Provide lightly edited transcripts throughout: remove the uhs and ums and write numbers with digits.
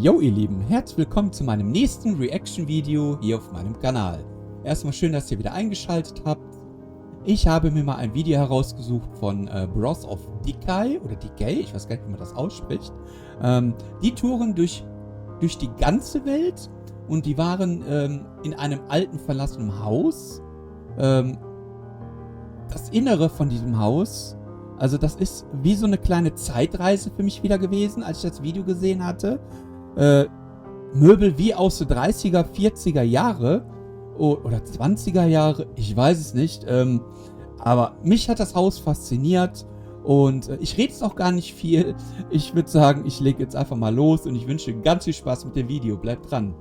Jo ihr Lieben, herzlich willkommen zu meinem nächsten Reaction-Video hier auf meinem Kanal. Erstmal schön, dass ihr wieder eingeschaltet habt. Ich habe mir mal ein Video herausgesucht von Bros of Decay oder Decay, ich weiß gar nicht, wie man das ausspricht. Die touren durch die ganze Welt und die waren in einem alten verlassenen Haus. Das Innere von diesem Haus, also das ist wie so eine kleine Zeitreise für mich wieder gewesen, als ich das Video gesehen hatte. Möbel wie aus den 30er, 40er Jahre oder 20er Jahre, ich weiß es nicht. Aber mich hat das Haus fasziniert und ich rede jetzt auch gar nicht viel. Ich würde sagen, ich lege jetzt einfach mal los und ich wünsche ganz viel Spaß mit dem Video. Bleibt dran.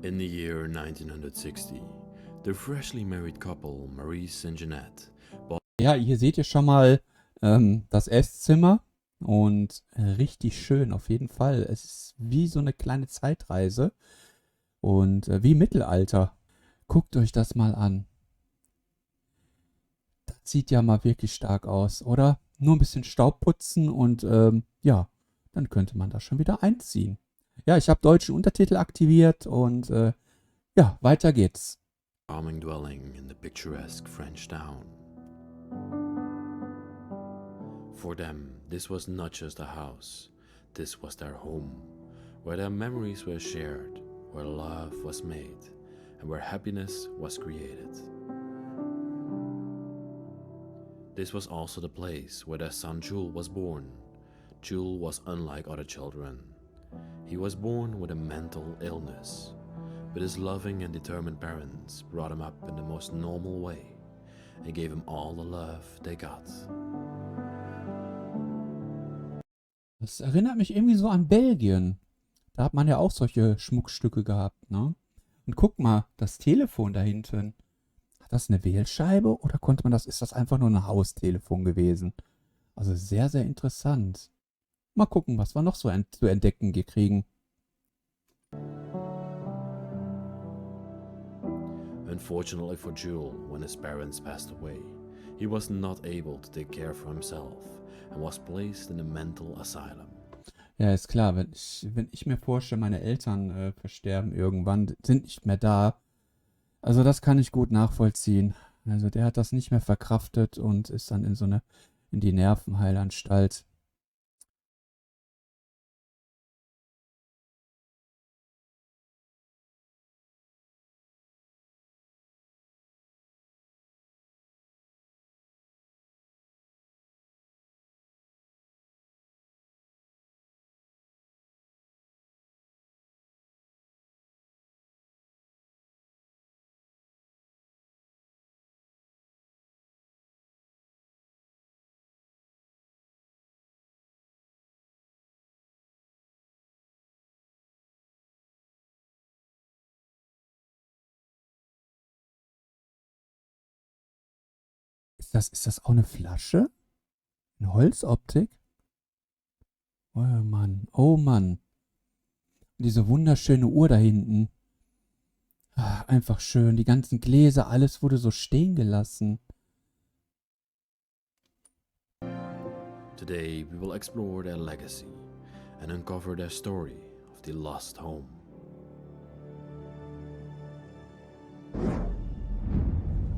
In the year 1960, the freshly married couple Maurice and Jeanette bought. Ja, hier seht ihr schon mal das Esszimmer und richtig schön auf jeden Fall. Es ist wie so eine kleine Zeitreise und wie Mittelalter. Guckt euch das mal an. Das sieht ja mal wirklich stark aus, oder? Nur ein bisschen Staub putzen und ja, dann könnte man das schon wieder einziehen. Ja, ich habe deutsche Untertitel aktiviert und ja, weiter geht's. Charming dwelling in the picturesque French town. For them, this was not just a house, this was their home, where their memories were shared, where love was made, and where happiness was created. This was also the place where their son Jules was born. Jules was unlike other children. He was born with a mental illness, but his loving and determined parents brought him up in the most normal way and gave him all the love they got. Das erinnert mich irgendwie so an Belgien. Da hat man ja auch solche Schmuckstücke gehabt, ne? Und guck mal, das Telefon da hinten. Hat das eine Wählscheibe oder konnte man das, ist das einfach nur ein Haustelefon gewesen? Also sehr, sehr interessant. Mal gucken, was wir noch so zu entdecken kriegen. Unfortunately for Jules, when his parents passed away, he was not able to take care of himself and was placed in a mental asylum. Ja, ist klar, wenn ich mir vorstelle, meine Eltern versterben irgendwann, sind nicht mehr da. Also das kann ich gut nachvollziehen. Also der hat das nicht mehr verkraftet und ist dann in die Nervenheilanstalt. Ist das auch eine Flasche? Eine Holzoptik? Oh Mann, oh Mann. Diese wunderschöne Uhr da hinten. Ah, einfach schön. Die ganzen Gläser, alles wurde so stehen gelassen. Today we will explore their legacy and uncover their story of the lost home.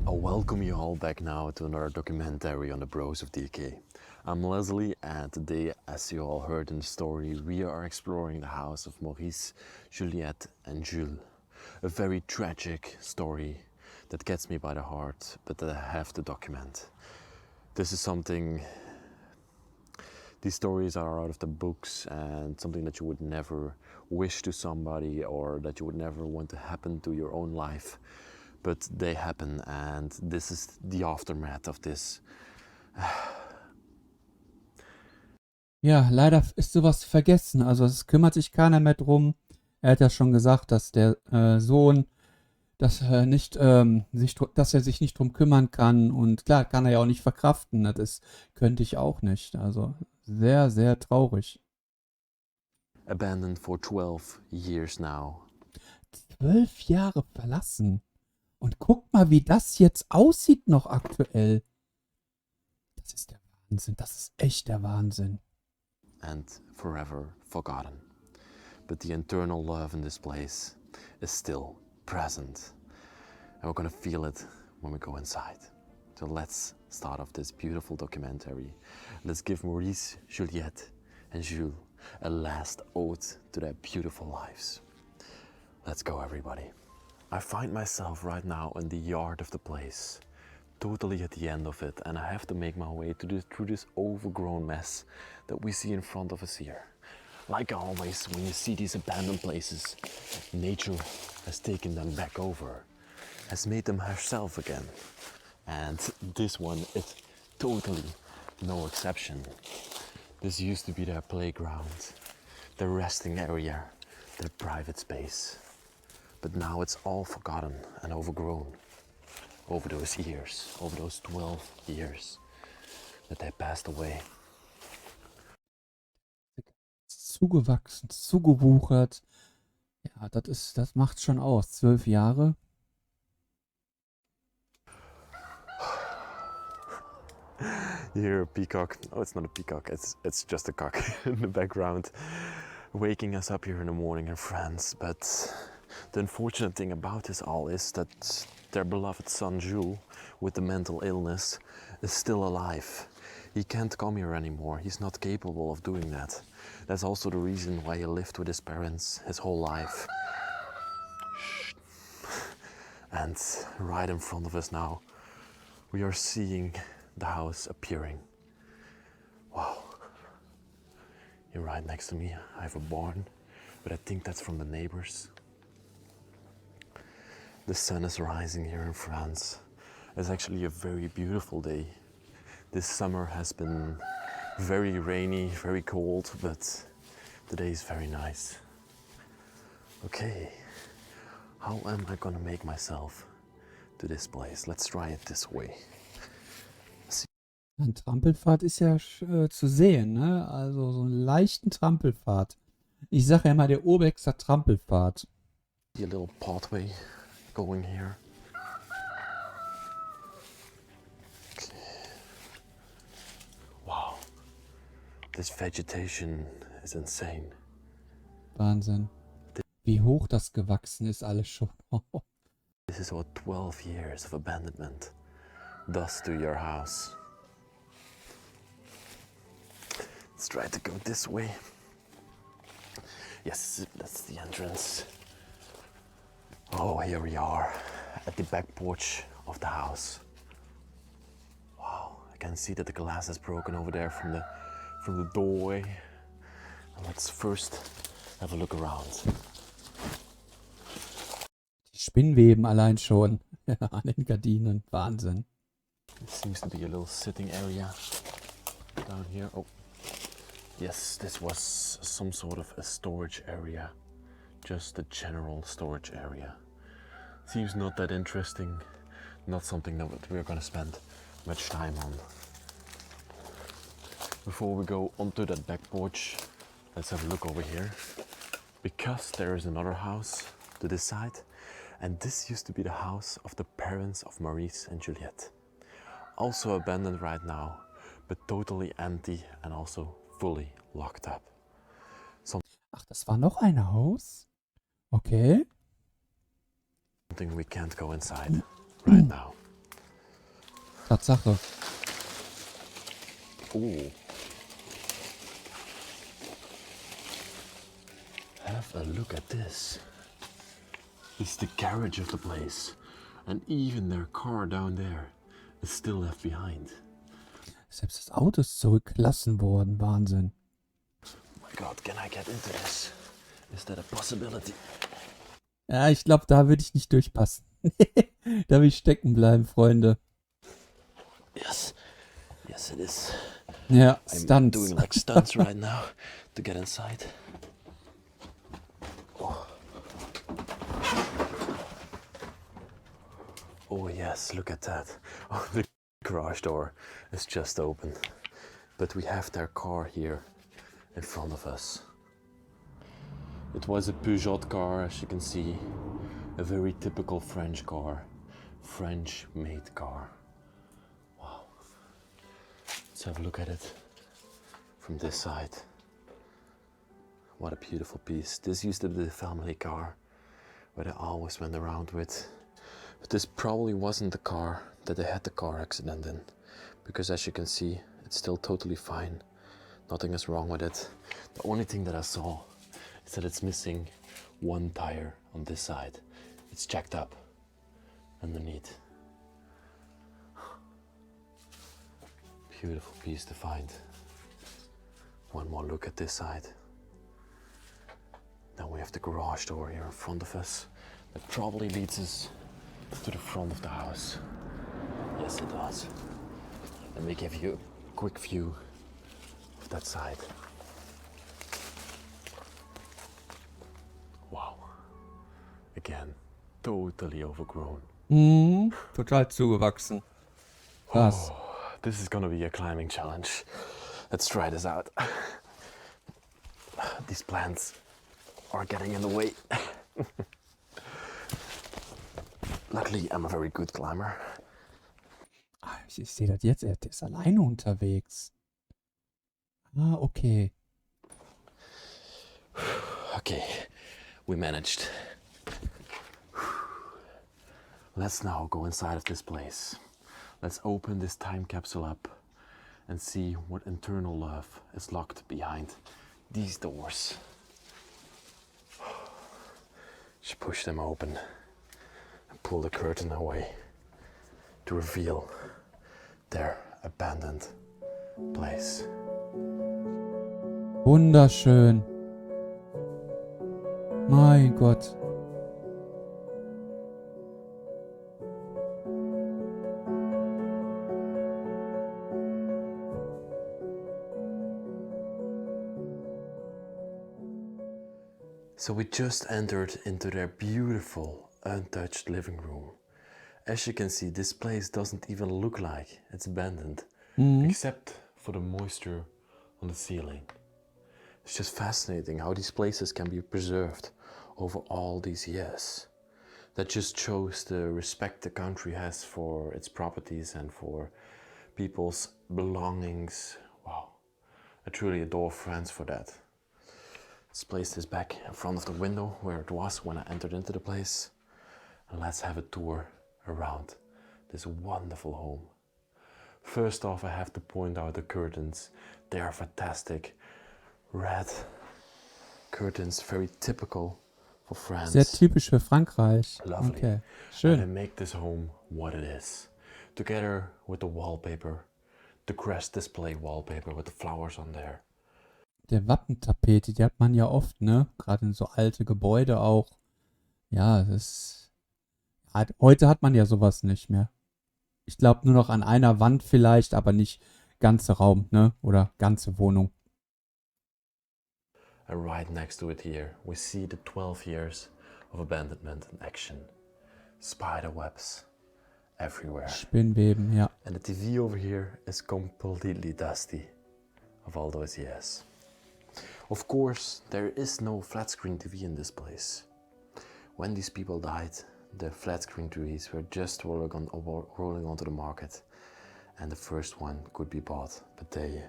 I'll welcome you all back now to another documentary on the Bros of Decay. I'm Leslie, and today, as you all heard in the story, we are exploring the house of Maurice, Juliette and Jules. A very tragic story that gets me by the heart, but that I have to document. This is something, these stories are out of the books and something that you would never wish to somebody or that you would never want to happen to your own life. But they happen, and this is the aftermath of this. Ja, leider ist sowas vergessen. Also es kümmert sich keiner mehr drum. Er hat ja schon gesagt, dass der Sohn dass dass er sich nicht drum kümmern kann. Und klar, kann er ja auch nicht verkraften. Das könnte ich auch nicht. Also sehr, sehr traurig. Abandoned for 12 years now. 12 Jahre verlassen. Und guck mal, wie das jetzt aussieht noch aktuell. Das ist der Wahnsinn. Das ist echt der Wahnsinn. And forever forgotten. But the internal love in this place is still present. And we're gonna feel it when we go inside. So let's start off this beautiful documentary. Let's give Maurice, Juliette, and Jules a last ode to their beautiful lives. Let's go, everybody. I find myself right now in the yard of the place, totally at the end of it, and I have to make my way through this overgrown mess that we see in front of us here. Like always, when you see these abandoned places, nature has taken them back over, has made them herself again. And this one is totally no exception. This used to be their playground, their resting area, their private space. But now it's all forgotten and overgrown over those years, over those 12 years that they passed away. Zugewachsen, zugewuchert. Ja, das macht schon aus. 12 Jahre. You hear a peacock. Oh, it's not a peacock, it's just a cock in the background, waking us up here in the morning in France. But the unfortunate thing about this all is that their beloved son Jules, with the mental illness, is still alive. He can't come here anymore. He's not capable of doing that. That's also the reason why he lived with his parents his whole life. Shh. And right in front of us now, we are seeing the house appearing. Wow. You're right next to me. I have a barn, but I think that's from the neighbors. The sun is rising here in France. It's actually a very beautiful day. This summer has been very rainy, very cold, but today is very nice. Okay, how am I gonna make myself to this place? Let's try it this way. Ein Trampelpfad ist ja zu sehen, ne? Also so einen leichten Trampelpfad. Ich sage ja immer der Urbexer Trampelpfad. A little pathway going here. Okay. Wow, this vegetation is insane. Wahnsinn. Wie hoch das gewachsen ist alles schon. This is what 12 years of abandonment does to your house. Let's try to go this way. Yes, that's the entrance. Oh, here we are at the back porch of the house. Wow, I can see that the glass is broken over there from the doorway. Let's first have a look around. Die Spinnweben allein schon an den Gardinen. Wahnsinn. It seems to be a little sitting area down here. Oh, yes, this was some sort of a storage area. Just a general storage area. Seems not that interesting. Not something that we're gonna spend much time on. Before we go onto that back porch, let's have a look over here. Because there is another house to this side. And this used to be the house of the parents of Maurice and Juliette. Also abandoned right now, but totally empty and also fully locked up. Ach, das war noch ein Haus? Okay. Something we can't go inside right now. Tatsache. Ooh. Have a look at this. It's the garage of the place. And even their car down there is still left behind. Selbst das Auto ist zurückgelassen worden. Wahnsinn. Oh my God, can I get into this? Is that a possibility? Ja, ich glaube, da würde ich nicht durchpassen. Da will ich stecken bleiben, Freunde. Yes. Yes, it is. Ja, I'm Stunts. doing like stunts right now to get inside. Oh. Oh yes, look at that. Oh, the garage door is just open. But we have their car here in front of us. It was a Peugeot car, as you can see. A very typical French car. French-made car. Wow. Let's have a look at it from this side. What a beautiful piece. This used to be the family car where they always went around with. But this probably wasn't the car that they had the car accident in, because as you can see, it's still totally fine. Nothing is wrong with it. The only thing that I saw is that it's missing one tire on this side. It's jacked up underneath. Beautiful piece to find. One more look at this side. Then we have the garage door here in front of us. That probably leads us to the front of the house. Yes, it does. Let me give you a quick view of that side. Wow. Again, totally overgrown. Total zugewachsen. Krass. This is gonna be a climbing challenge. Let's try this out. These plants are getting in the way. Luckily, I'm a very good climber. Ich sehe das jetzt, er ist alleine unterwegs. Ah, okay. Okay, we managed. Let's now go inside of this place. Let's open this time capsule up and see what internal love is locked behind these doors. Just push them open and pull the curtain away to reveal their abandoned place. Wunderschön. Mein Gott. So we just entered into their beautiful, untouched living room. As you can see, this place doesn't even look like it's abandoned, except for the moisture on the ceiling. It's just fascinating how these places can be preserved over all these years. That just shows the respect the country has for its properties and for people's belongings. Wow, I truly adore France for that. Let's place this back in front of the window where it was when I entered into the place. And let's have a tour around this wonderful home. First off, I have to point out the curtains. They are fantastic. Red curtains, very typical for France. Sehr typisch für Frankreich. Lovely. Okay, And schön. they make this home what it is. Together with the wallpaper, the Crest display wallpaper with the flowers on there. Der Wappentapete, die hat man ja oft, ne? Gerade in so alte Gebäude auch. Ja, heute hat man ja sowas nicht mehr. Ich glaube nur noch an einer Wand vielleicht, aber nicht ganze Raum, ne? Oder ganze Wohnung. And right next to it here, we see the 12 years of abandonment in action. Spider webs everywhere. Spinnweben, ja. And the TV over here is completely dusty of all those years. Of course, there is no flat screen TV in this place. When these people died, the flat screen TVs were just rolling onto the market, and the first one could be bought, but they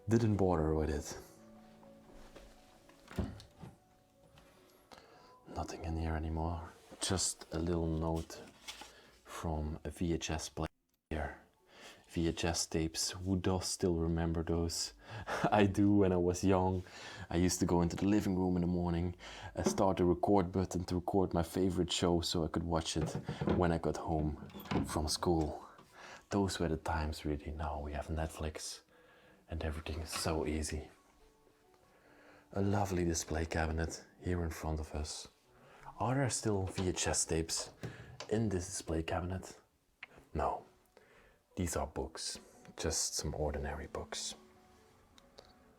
didn't bother with it. Nothing in here anymore. Just a little note from a VHS player. VHS tapes, who does still remember those? I do. When I was young, I used to go into the living room in the morning, start the record button to record my favorite show so I could watch it when I got home from school. Those were the times really. Now we have Netflix and everything is so easy. A lovely display cabinet here in front of us. Are there still VHS tapes in this display cabinet? No. These are books, just some ordinary books,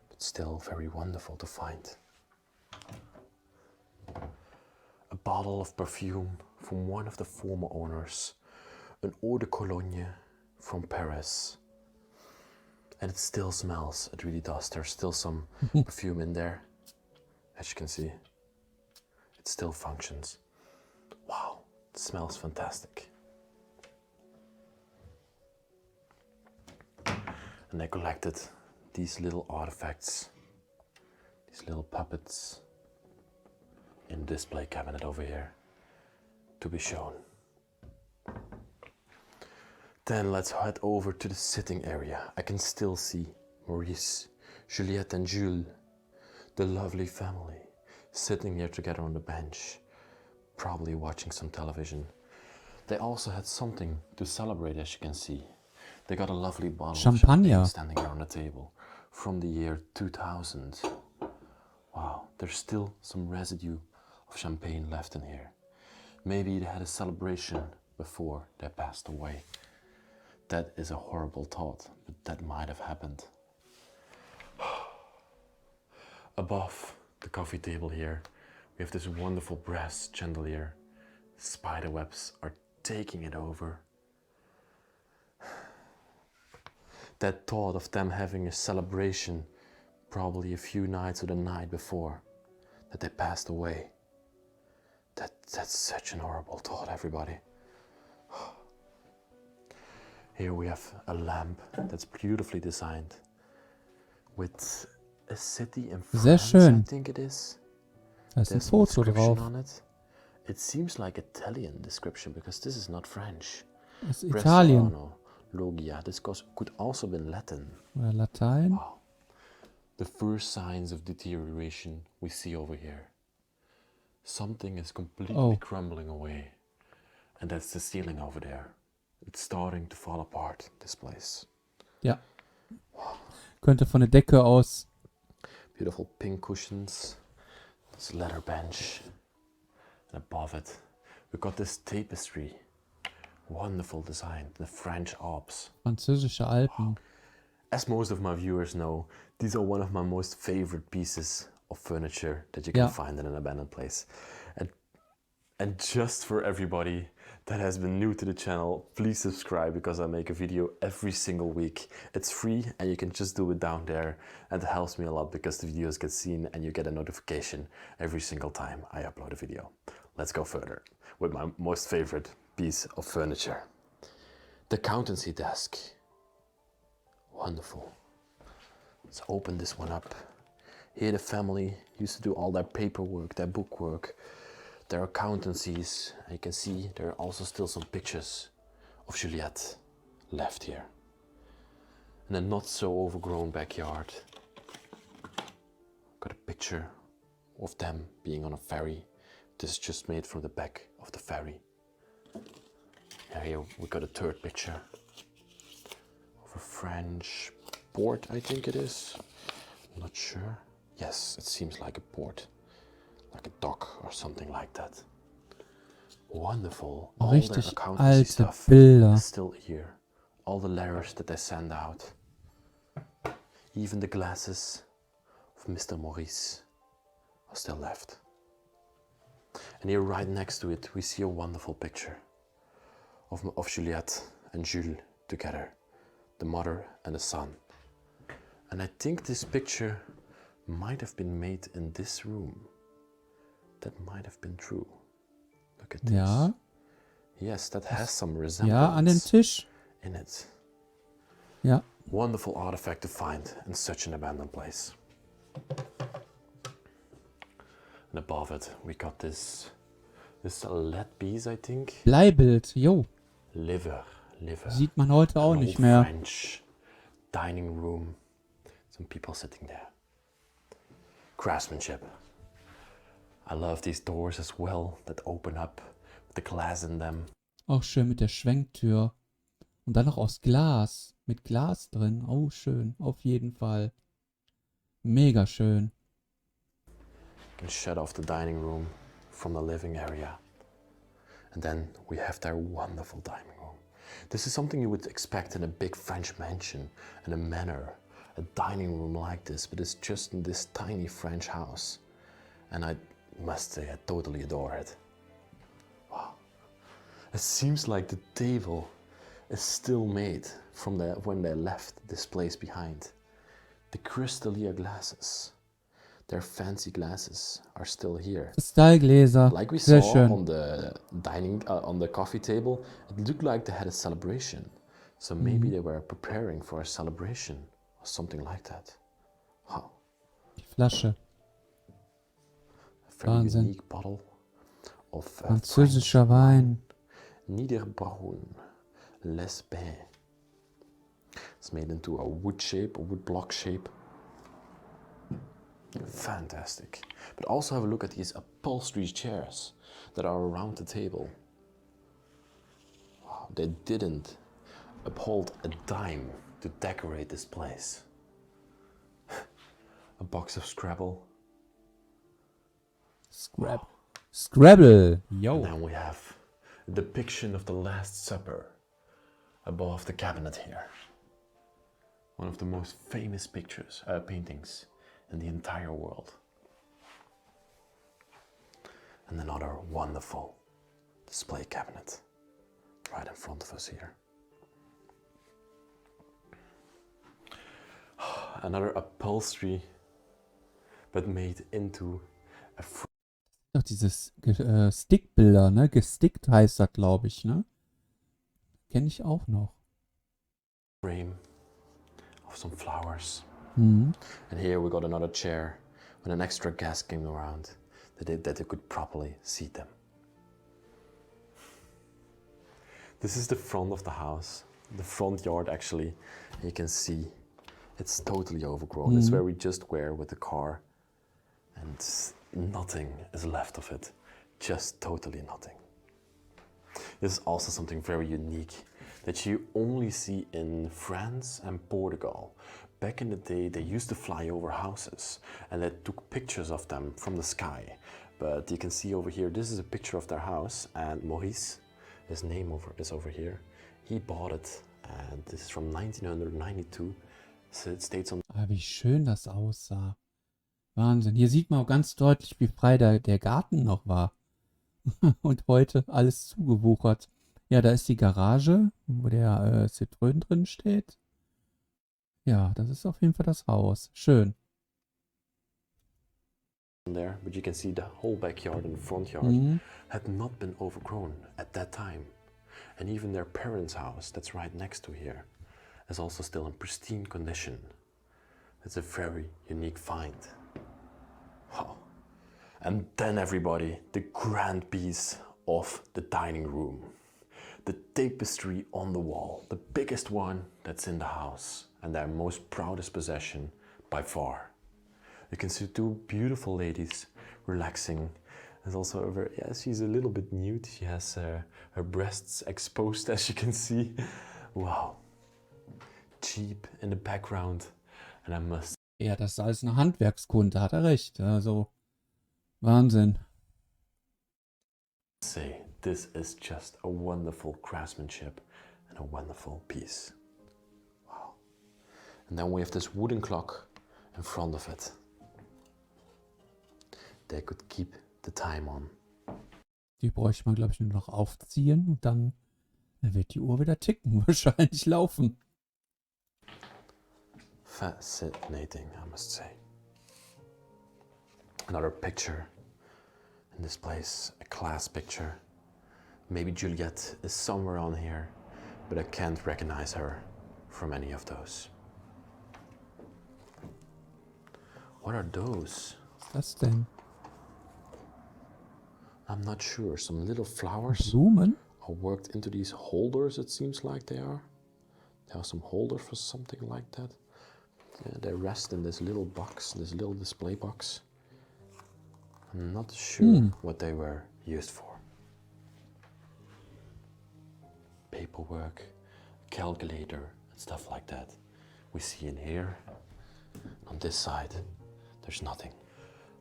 but still very wonderful to find. A bottle of perfume from one of the former owners, an eau de cologne from Paris. And it still smells, it really does. There's still some perfume in there. As you can see, it still functions. Wow, it smells fantastic. And I collected these little artifacts, these little puppets in the display cabinet over here to be shown. Then let's head over to the sitting area. I can still see Maurice, Juliette and Jules, the lovely family, sitting here together on the bench, probably watching some television. They also had something to celebrate, as you can see. They got a lovely bottle of champagne standing here on the table from the year 2000. Wow, there's still some residue of champagne left in here. Maybe they had a celebration before they passed away. That is a horrible thought, but that might have happened. Above the coffee table here, we have this wonderful brass chandelier. Spider webs are taking it over. That thought of them having a celebration probably a few nights or the night before that they passed away. That's such an horrible thought, everybody. Here we have a lamp that's beautifully designed with a city in Sehr France, schön. I think it is. Da ist ein There's a Foto description drauf. on it. It seems like Italian description because this is not French. Das ist Italien. Bresciano, Logia. This could also been Latin. Oder Latein. Wow. The first signs of deterioration we see over here. Something is completely crumbling away. And that's the ceiling over there. It's starting to fall apart, this place. Ja. Könnte von der Decke aus. Beautiful pink cushions. This leather bench. And above it, we've got this tapestry. Wonderful design, the French Alps. Französische Alpen. As most of my viewers know, these are one of my most favorite pieces of furniture that you can find in an abandoned place. And just for everybody that has been new to the channel, please subscribe because I make a video every single week. It's free and you can just do it down there, and it helps me a lot because the videos get seen and you get a notification every single time I upload a video. Let's go further with my most favorite piece of furniture. The accountancy desk. Wonderful. Let's open this one up. Here the family used to do all their paperwork, their bookwork, their accountancies. And you can see there are also still some pictures of Juliette left here. In a not so overgrown backyard. Got a picture of them being on a ferry. This is just made from the back of the ferry. And here we got a third picture of a French port, I think it is. I'm not sure. Yes, it seems like a port, like a dock or something like that. Wonderful. All their Richtig accountancy alte stuff Bilder. is still here. All the letters that they send out. Even the glasses of Mr. Maurice are still left. And here right next to it we see a wonderful picture of Juliette and Jules together, the mother and the son. And I think this picture might have been made in this room. That might have been true. Look at this. Ja. Yes, that has some Ja, an dem resemblance Tisch. in it. Ja. Wonderful artifact to find in such an abandoned place. And above it we got this LED piece, I think. Bleibild. Jo. Liver. Sieht man heute auch An nicht old mehr. French dining room. Some people sitting there. Craftsmanship. I love these doors as well that open up with the glass in them. Auch schön mit der Schwenktür. Und dann noch aus Glas. Mit Glas drin. Oh, schön. Auf jeden Fall. Mega schön. You can shut off the dining room from the living area. And then we have their wonderful dining room. This is something you would expect in a big French mansion, in a manor, a dining room like this, but it's just in this tiny French house. And I must say, I totally adore it. Wow. It seems like the table is still made from when they left this place behind. The crystallier glasses, their fancy glasses, are still here. Kristallgläser. Like we Sehr saw schön. on the on the coffee table, it looked like they had a celebration. So maybe they were preparing for a celebration or something like that. Wow. Die Flasche. A very Wahnsinn. unique bottle of Französischer Wein. Niederbrauen, Les Bains. It's made into a wood shape, a wood block shape. Fantastic. But also have a look at these upholstery chairs that are around the table. Wow, they didn't uphold a dime to decorate this place. A box of Scrabble. Scrabble. Yo. And then we have a depiction of the Last Supper above the cabinet here. One of the most famous paintings in the entire world. And another wonderful display cabinet right in front of us here. Another upholstery, but made into a Doch dieses Stickbilder, ne? Gestickt heißt das, glaube ich, ne? Kenne ich auch noch. frame of some flowers. Mhm. And here we got another chair when an extra guest came around that they could properly seat them. This is the front of the house, the front yard actually. You can see it's totally overgrown. It's where we just were with the car and nothing is left of it, just totally nothing. This is also something very unique that you only see in France and Portugal. Back in the day, they used to fly over houses and they took pictures of them from the sky. But you can see over here, this is a picture of their house, and Maurice, his name is over here. He bought it, and this is from 1992. So it states on. Ah, wie schön das aussah. Wahnsinn. Hier sieht man auch ganz deutlich, wie frei der Garten noch war. Und heute alles zugewuchert. Ja, da ist die Garage, wo der Citroën drin steht. Ja, das ist auf jeden Fall das Haus. Schön. There, but you can see the whole backyard and the front yard had not been overgrown at that time. And even their parents' house, that's right next to here, is also still in pristine condition. It's a very unique find. Wow. And then everybody, the grand piece of the dining room. The tapestry on the wall, the biggest one that's in the house, and their most proudest possession by far. You can see two beautiful ladies relaxing. There's also a very, yeah, she's a little bit nude. She has her breasts exposed, as you can see. Wow. Cheap in the background. And I must Ja, das ist alles eine Handwerkskunde, hat er recht. Also, Wahnsinn. say, this is just a wonderful craftsmanship and a wonderful piece. Wow. And then we have this wooden clock in front of it. They could keep the time on. Die bräuchte man, glaube ich, nur noch aufziehen und dann wird die Uhr wieder ticken, wahrscheinlich laufen. Fascinating, I must say. Another picture in this place, a class picture. Maybe Juliette is somewhere on here, but I can't recognize her from any of those. What are those? Was ist das denn? I'm not sure. Some little flowers Blumen? are worked into these holders, it seems like they are. There are some holders for something like that. Yeah, they rest in this little box, this little display box. I'm not sure what they were used for. Paperwork, calculator, and stuff like that. We see in here. On this side, there's nothing.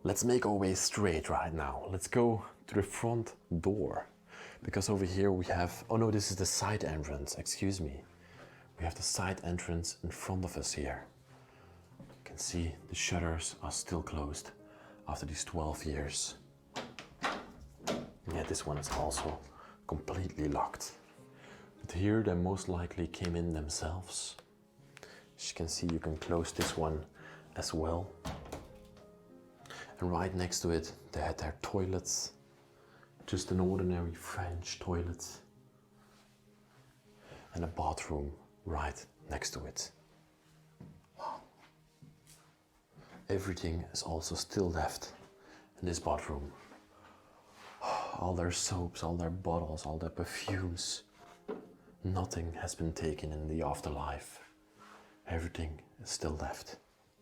Let's make our way straight right now. Let's go to the front door. Because over here we have, oh no, this is the side entrance, excuse me. We have the side entrance in front of us here. You can see the shutters are still closed after these 12 years. Yeah, this one is also completely locked. But here they most likely came in themselves. As you can see, you can close this one as well. And right next to it, they had their toilets. Just an ordinary French toilet. And a bathroom right next to it. Wow. Everything is also still left in this bathroom. All their soaps, all their bottles, all their perfumes. Nothing has been taken in the afterlife. Everything is still left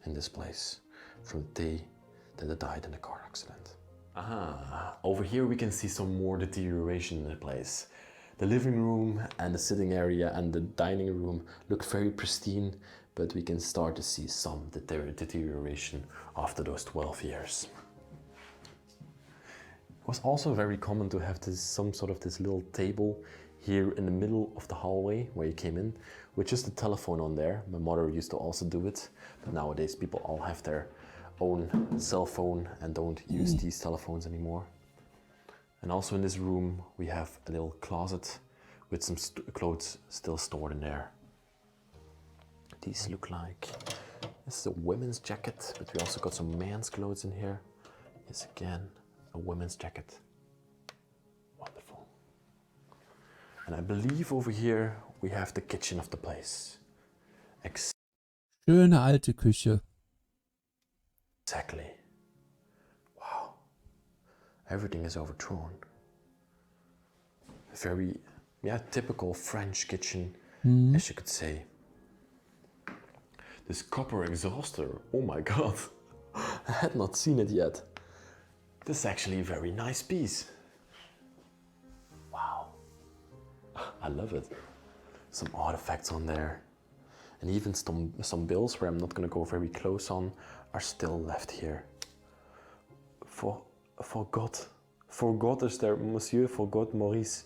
in this place from the day that they died in a car accident. Aha, over here we can see some more deterioration in the place. The living room and the sitting area and the dining room look very pristine, but we can start to see some deterioration after those 12 years. It was also very common to have some sort of this little table here in the middle of the hallway where you came in, with just a telephone on there. My mother used to also do it, but nowadays people all have their own cell phone and don't use these telephones anymore. And also in this room we have a little closet with some clothes still stored in there. These look like, this is a women's jacket, but we also got some men's clothes in here. Yes, again, a women's jacket. Wonderful. And I believe over here we have the kitchen of the place. Schöne alte Küche. Exactly. Wow. Everything is overthrown. A very, typical French kitchen, as you could say. This copper exhauster, oh my god. I had not seen it yet. This is actually a very nice piece. Wow. I love it. Some artifacts on there. And even some bills where I'm not going to go very close on are still left here. Forgot is there, Monsieur Forgot Maurice.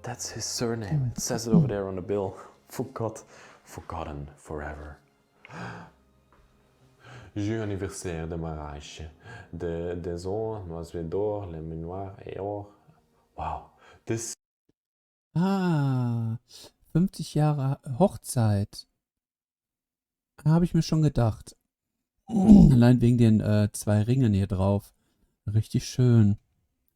That's his surname. It says it over there on the bill. Forgotten forever. Jeu anniversaire de mariage. Des or, noiseux d'or, le minoir et or. Wow. This. Ah, 50 Jahre Hochzeit. Habe ich mir schon gedacht. Allein wegen den 2 Ringen hier drauf. Richtig schön.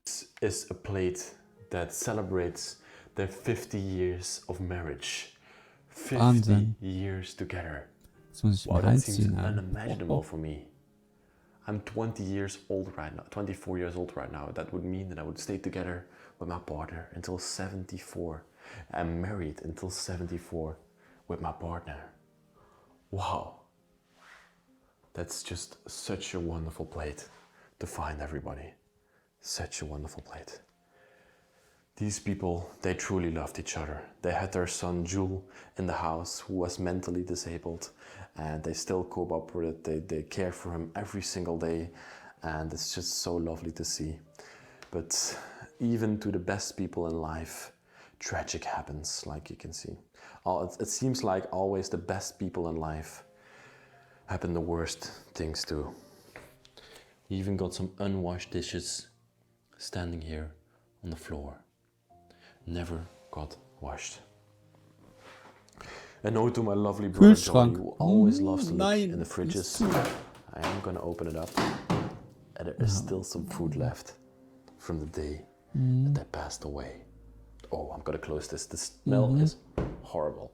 This is a plate that celebrates their 50 years of marriage. 50 Wahnsinn. years together. Das muss ich Wow, mal that seems reinziehen. unimaginable for me. I'm 20 years old right now, 24 years old right now. That would mean that I would stay together with my partner until 74. I'm married until 74 with my partner. Wow. That's just such a wonderful plate to find everybody. Such a wonderful plate. These people, they truly loved each other. They had their son Jules in the house who was mentally disabled, and they still cope up with it. They care for him every single day, and it's just so lovely to see. But even to the best people in life, tragic happens, like you can see. It seems like always the best people in life happen the worst things too. Even got some unwashed dishes standing here on the floor. Never got washed. And no to my lovely brother Johnny, who always loves to look in the fridges. I am gonna open it up. And there is still some food left from the day that they passed away. Oh, I'm gonna close this. The smell is horrible.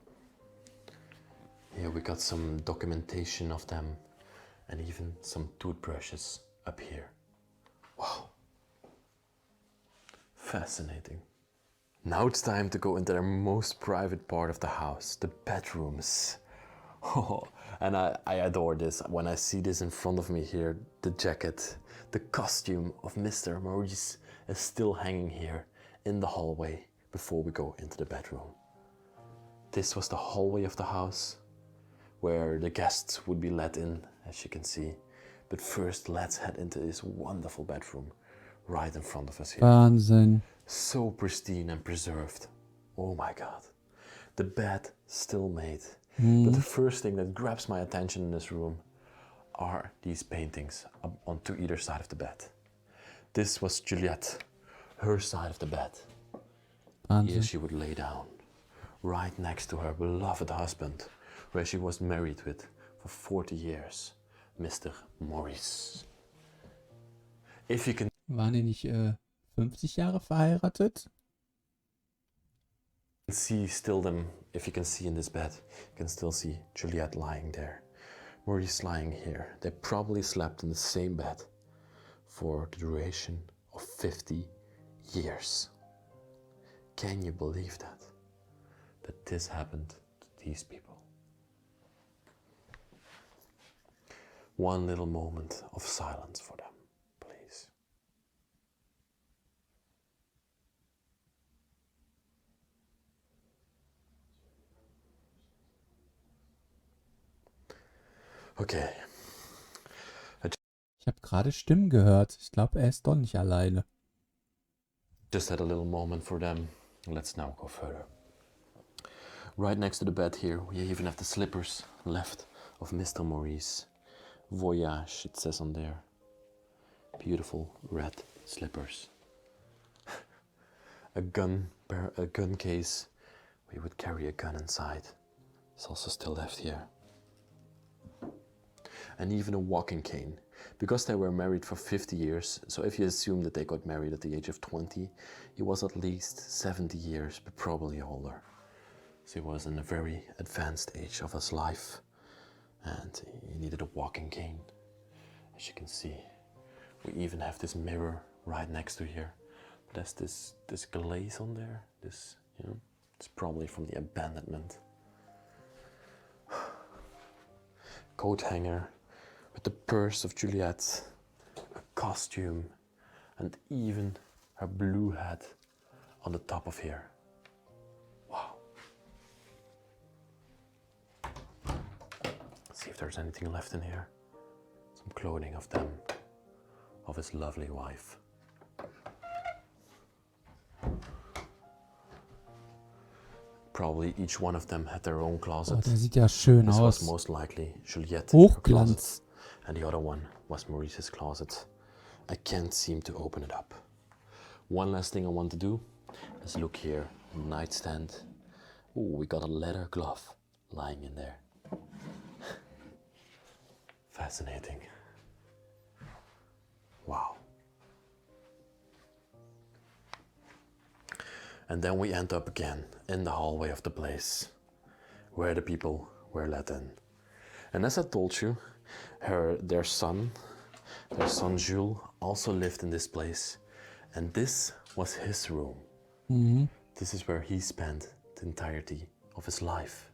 Here we got some documentation of them and even some toothbrushes up here. Wow. Fascinating. Now it's time to go into the most private part of the house, the bedrooms. Oh, and I adore this. When I see this in front of me here, the jacket, the costume of Mr. Maurice is still hanging here in the hallway before we go into the bedroom. This was the hallway of the house where the guests would be let in, as you can see. But first, let's head into this wonderful bedroom right in front of us here. Wahnsinn. So pristine and preserved. Oh my God. The bed still made. But the first thing that grabs my attention in this room are these paintings on to either side of the bed. This was Juliette, her side of the bed. Wahnsinn. Here she would lay down. right next to her beloved husband, where she was married with for 40 years, Mr. Maurice. If you can Waren die nicht 50 Jahre verheiratet? see still them, if you can see in this bed, you can still see Juliette lying there, Maurice lying here. They probably slept in the same bed for the duration of 50 years. Can you believe that? That this happened to these people? One little moment of silence for them, please. Okay. Ich habe gerade Stimmen gehört. Ich glaube, er ist doch nicht alleine. Just had a little moment for them. Let's now go further. Right next to the bed here, we even have the slippers left of Mr. Maurice. Voyage, it says on there. Beautiful red slippers. a gun case. We would carry a gun inside. It's also still left here. And even a walking cane, because they were married for 50 years. So if you assume that they got married at the age of 20, he was at least 70 years, but probably older. So he was in a very advanced age of his life, and he needed a walking cane. As you can see, we even have this mirror right next to here. There's this glaze on there. This, you know, it's probably from the abandonment. Coat hanger with the purse of Juliette, a costume, and even her blue hat on the top of here. Wow. Let's see if there's anything left in here. Some clothing of them, of his lovely wife. Probably each one of them had their own closet. Oh, der sieht ja schön This was aus. most likely Juliette, her closet, Hochglanz. and the other one was Maurice's closet. I can't seem to open it up. One last thing I want to do is look here, nightstand. Ooh, we got a leather glove lying in there. Fascinating. Wow. And then we end up again in the hallway of the place, where the people were let in. And as I told you, their son Jules, also lived in this place. And this was his room. Mhm. This is where he spent the entirety of his life.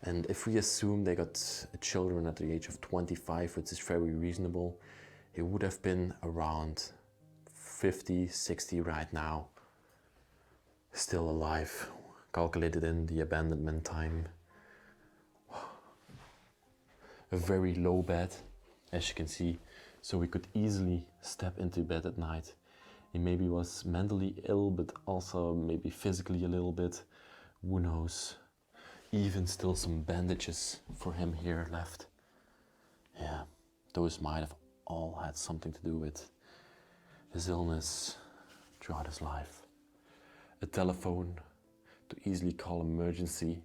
And if we assume they got children at the age of 25, which is very reasonable, he would have been around 50, 60 right now. Still alive, calculated in the abandonment time. A very low bed, as you can see, so we could easily step into bed at night. He maybe was mentally ill, but also maybe physically a little bit, who knows. Even still some bandages for him here left. Yeah, those might have all had something to do with his illness throughout his life. A telephone to easily call emergency.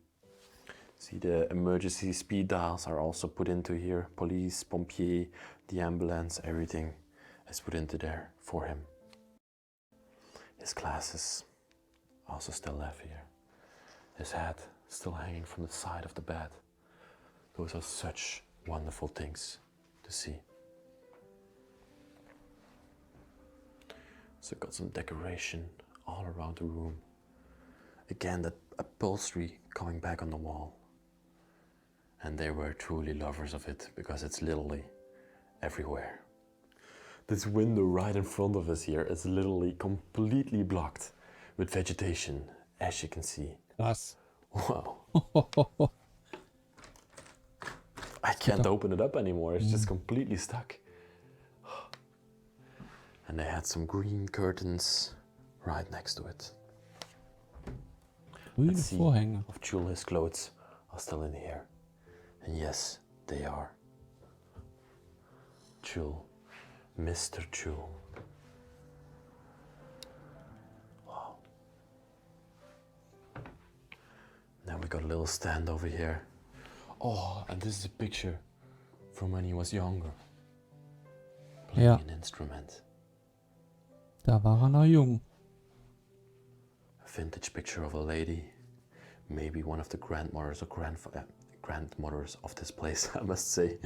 See, the emergency speed dials are also put into here. Police, pompier, the ambulance, everything is put into there for him. His glasses also still left here. His hat still hanging from the side of the bed. Those are such wonderful things to see. So got some decoration all around the room. Again, that upholstery coming back on the wall. And they were truly lovers of it, because it's literally everywhere. This window right in front of us here is literally completely blocked with vegetation, as you can see. Krass. Wow. I can't open it up anymore, it's just completely stuck. And they had some green curtains right next to it. Grüne Let's see Vorhänge. if Jules' clothes are still in here. And yes, they are. Jules, Mr. Jules. Wow. got a little stand over here. Oh, and this is a picture from when he was younger. Playing Ja, an instrument. da war er noch jung. A vintage picture of a lady. Maybe one of the grandmothers or grandmothers of this place, I must say.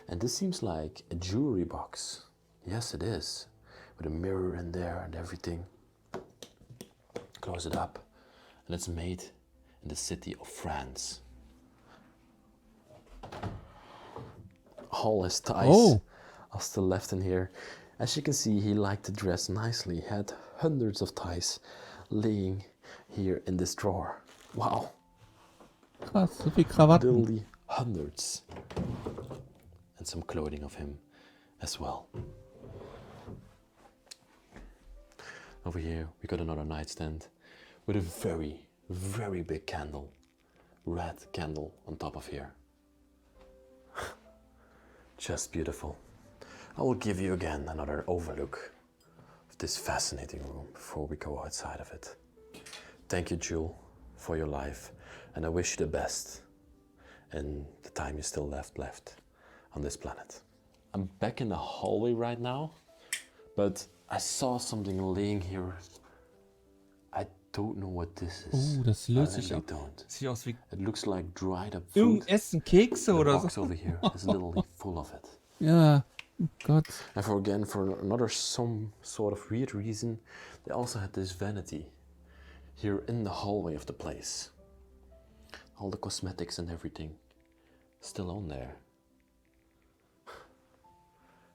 And this seems like a jewelry box. Yes, it is. With a mirror in there and everything. Close it up. And it's made in the city of France. All his ties are still left in here. As you can see, he liked to dress nicely. He had hundreds of ties laying here in this drawer. Wow. Krass, so viel Krawatten. Literally hundreds. And some clothing of him as well. Over here we got another nightstand with a very, very big candle. Red candle on top of here. Just beautiful. I will give you again another overlook of this fascinating room before we go outside of it. Thank you, Jewel, for your life, and I wish you the best in the time you still left on this planet. I'm back in the hallway right now, but I saw something laying here. I don't know what this is. Das löst sich I ab. don't. Sieht aus wie It looks like dried up food. irgendein Essen, Kekse The oder box so. over here is literally full of it. Ja, oh Gott. And for another some sort of weird reason, they also had this vanity here in the hallway of the place. All the cosmetics and everything still on there.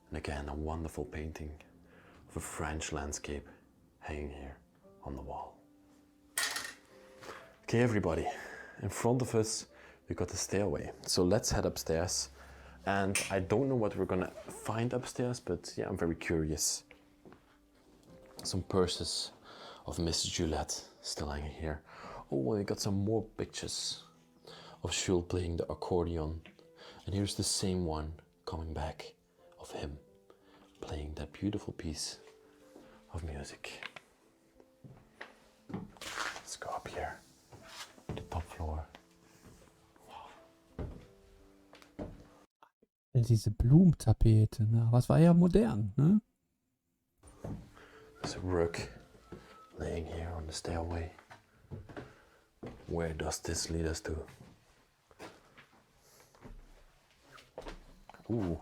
And again, a wonderful painting of a French landscape hanging here on the wall. Okay, everybody, in front of us we got the stairway. So let's head upstairs. And I don't know what we're gonna find upstairs, but yeah, I'm very curious. Some purses of Miss Juliet still hanging here. Oh, and we got some more pictures of Jules playing the accordion. And here's the same one coming back of him playing that beautiful piece of music. Let's go up here to the top floor. Diese Blumentapete, ne? Aber es war ja modern, ne? There's a rook laying here on the stairway. Where does this lead us to? Ooh,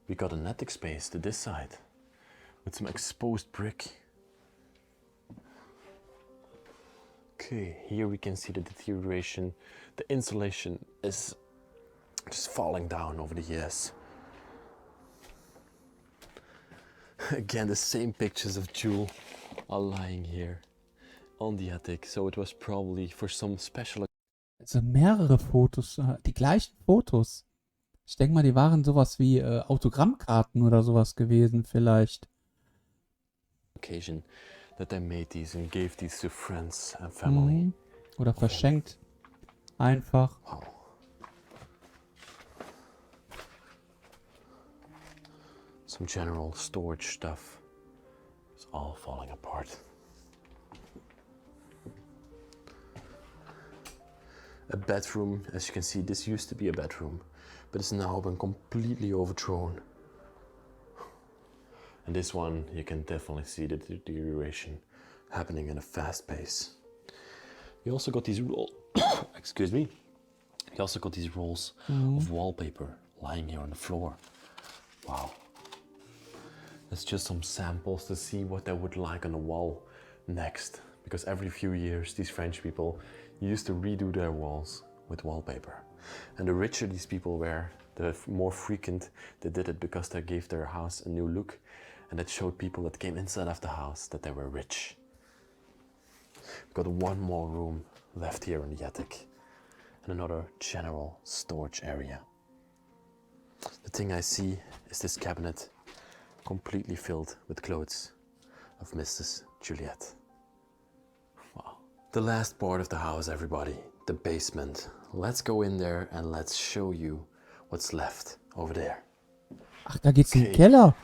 we got an attic space to this side with some exposed brick. Okay, here we can see the deterioration. The insulation is just falling down over the years. Again, the same pictures of Jewel are lying here on the attic. So it was probably for some special. Also mehrere Fotos, die gleichen Fotos. Ich denke mal, die waren sowas wie Autogrammkarten oder sowas gewesen vielleicht. Occasion that they made these and gave these to friends and family. Oder verschenkt. Einfach. Wow. Some general storage stuff. It's all falling apart. A bedroom, as you can see, this used to be a bedroom, but it's now been completely overthrown. And this one, you can definitely see the deterioration happening in a fast pace. We also got these rolls, excuse me. We also got these rolls of wallpaper lying here on the floor. Wow. That's just some samples to see what they would like on the wall next. Because every few years, these French people used to redo their walls with wallpaper. And the richer these people were, the more frequent they did it because they gave their house a new look. And that showed people that came inside of the house that they were rich. We've got one more room left here in the attic. And another general storage area. The thing I see is this cabinet completely filled with clothes of Mrs. Juliet. Wow. The last part of the house, everybody, the basement. Let's go in there and let's show you what's left over there. Ach, da geht's in den Keller.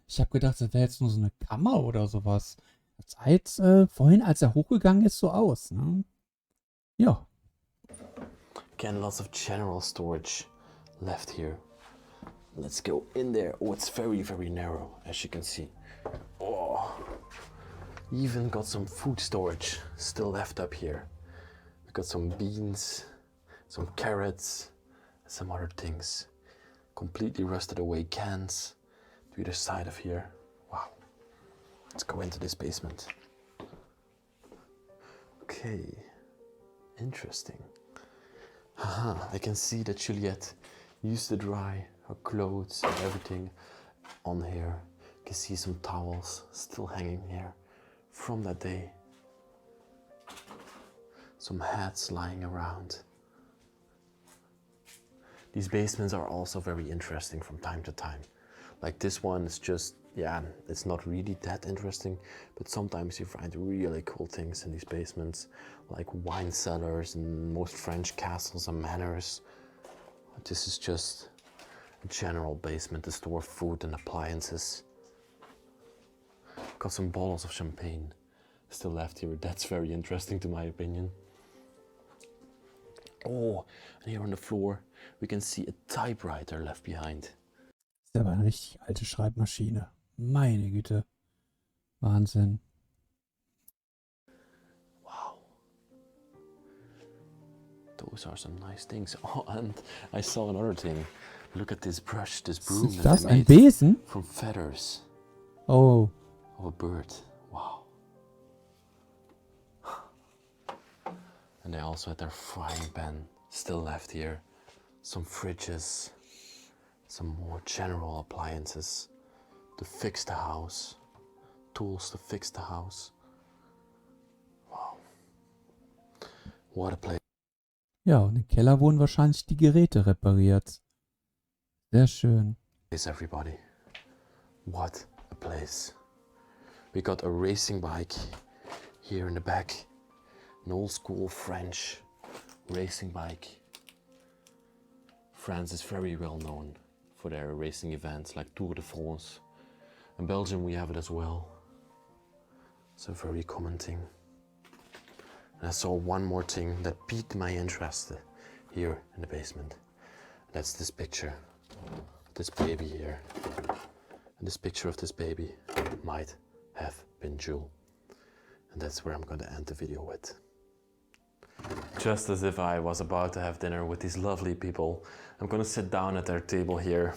Ich habe gedacht, das wäre jetzt nur so eine Kammer oder sowas. Das sah jetzt vorhin, als er hochgegangen ist, so aus, ne? Ja. Again, lots of general storage left here. Let's go in there. Oh, it's very, very narrow, as you can see. Oh, even got some food storage still left up here. We got some beans, some carrots, some other things. Completely rusted away cans to either side of here. Wow. Let's go into this basement. Okay, interesting. Haha, I can see that Juliette used to dry her clothes and everything on here. You can see some towels still hanging here from that day. Some hats lying around. These basements are also very interesting from time to time. Like this one is just, yeah, it's not really that interesting, but sometimes you find really cool things in these basements, like wine cellars and most French castles and manors. This is just a general basement to store food and appliances. Got some bottles of champagne still left here. That's very interesting to my opinion. Oh, and here on the floor we can see a typewriter left behind. Ist aber eine richtig alte Schreibmaschine. Meine Güte. Wahnsinn. Wow. Those are some nice things. Oh, and I saw another thing. Look at this brush, this broom Ist das they ein made Besen? from feathers Oh. of a bird. Wow. And they also had their frying pan still left here. Some fridges, some more general appliances to fix the house, tools to fix the house. Wow. What a place. Ja, und im Keller wurden wahrscheinlich die Geräte repariert. Sehr schön. Everybody. What a place. We got a racing bike here in the back. An old school French racing bike. France is very well known for their racing events like Tour de France. In Belgium we have it as well. It's a very common thing. And I saw one more thing that piqued my interest here in the basement. That's this picture. This baby here. And this picture of this baby might have been Jewel. And that's where I'm going to end the video with. Just as if I was about to have dinner with these lovely people, I'm going to sit down at their table here.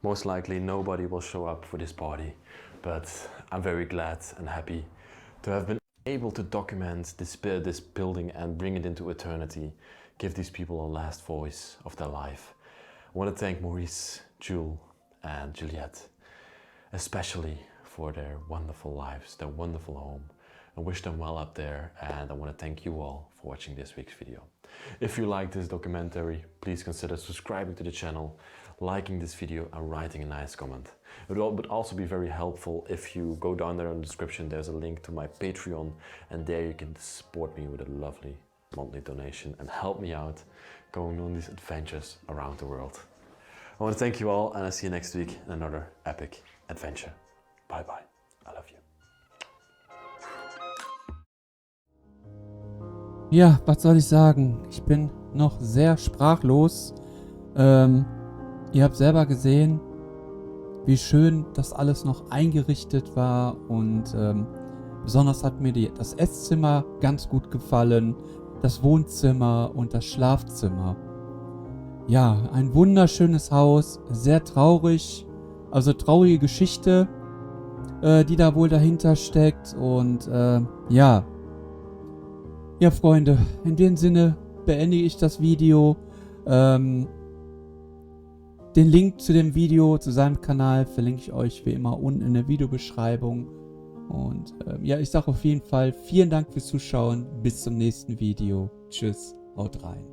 Most likely nobody will show up for this party, but I'm very glad and happy to have been able to document this building and bring it into eternity, give these people a last voice of their life. I want to thank Maurice, Jules and Juliette, especially for their wonderful lives, their wonderful home. I wish them well up there, and I want to thank you all for watching this week's video. If you like this documentary, please consider subscribing to the channel, liking this video and writing a nice comment. It would also be very helpful if you go down there in the description. There's a link to my Patreon, and there you can support me with a lovely monthly donation and help me out going on these adventures around the world. I want to thank you all, and I'll see you next week in another epic adventure. Bye bye. I love you. Ja, was soll ich sagen? Ich bin noch sehr sprachlos. Ihr habt selber gesehen, wie schön das alles noch eingerichtet war, und besonders hat mir das Esszimmer ganz gut gefallen, das Wohnzimmer und das Schlafzimmer. Ja, ein wunderschönes Haus, sehr traurig, also traurige Geschichte, die da wohl dahinter steckt, und ja. Ja, Freunde, in dem Sinne beende ich das Video. Den Link zu dem Video, zu seinem Kanal, verlinke ich euch wie immer unten in der Videobeschreibung. Und ja, ich sage auf jeden Fall vielen Dank fürs Zuschauen. Bis zum nächsten Video. Tschüss, haut rein.